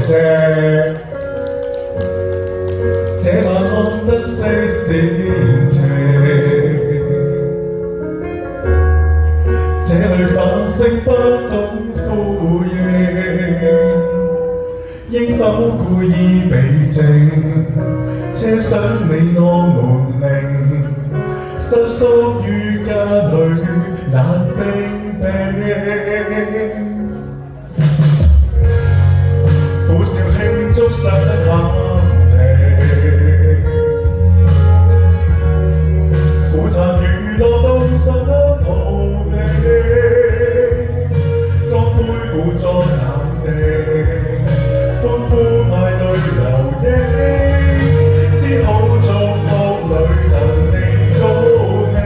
謝。這晚看得些閃斜，這裏反省不懂呼應，應否故意避靜？車廂你我門鈴，瑟縮於家裏冷冰冰。苦笑慶祝失肯定，苦撐娛樂到想逃避，當杯故再冷靜，歡呼派對留影，只好祝福旅行你高興。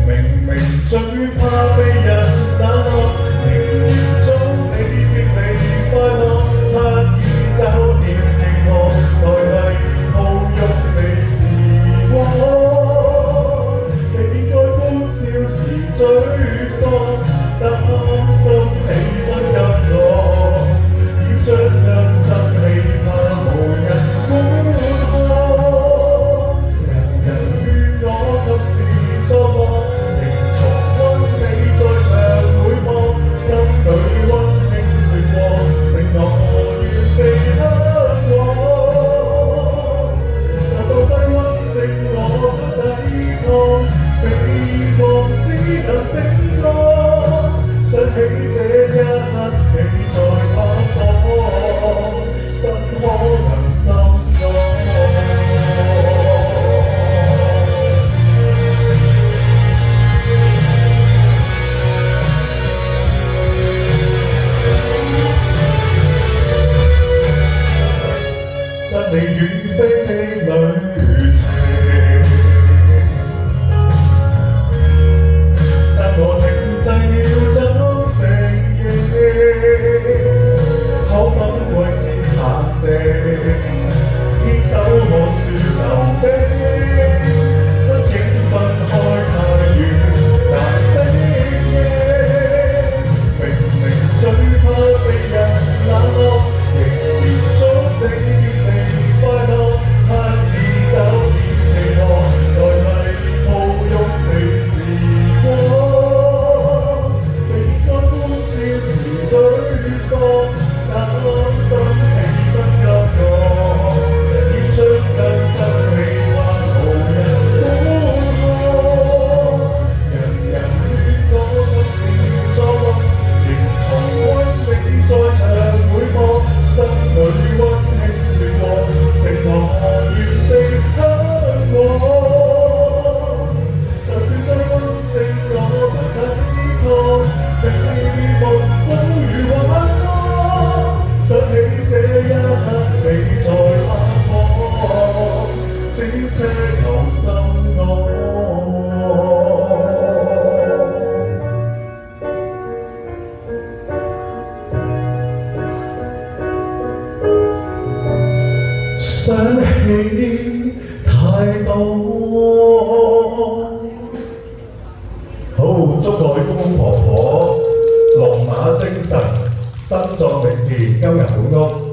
明明最怕被人冷落，寧願早你別離快樂，刻意找點寄託，代替抱擁你時光。你應該歡笑時沮喪，擔心氣氛急降，掩着傷心氣怕無人觀看。人人勸我及時作樂，仍重溫你在場每幕，心裏溫馨說過，承諾願被香過。就到低溫症我難抵抗，美夢只能盛裝。想起這一刻你在哪方，怎可能心安？得你遠飛的旅程，但我停滯了怎承認？可否為之限定，牽手我說留的，畢竟分開太遠難適應。明明最怕被人冷落，仍然祝你別離快樂，刻意找點寄託，代替抱擁你時光。你應該歡笑時沮喪，擔心氣氛急降，演出傷心氣怕無人觀看。人人勸我及時作樂，仍重溫你在場每幕，心裏溫馨說過，承諾願被香過。就算再溫靜我難抵抗，美夢好如幻覺。想起這一刻你在哪方，只奢求心安。想起太多。好，祝各位公公婆婆龍馬精神，身壯力健，金銀滿屋。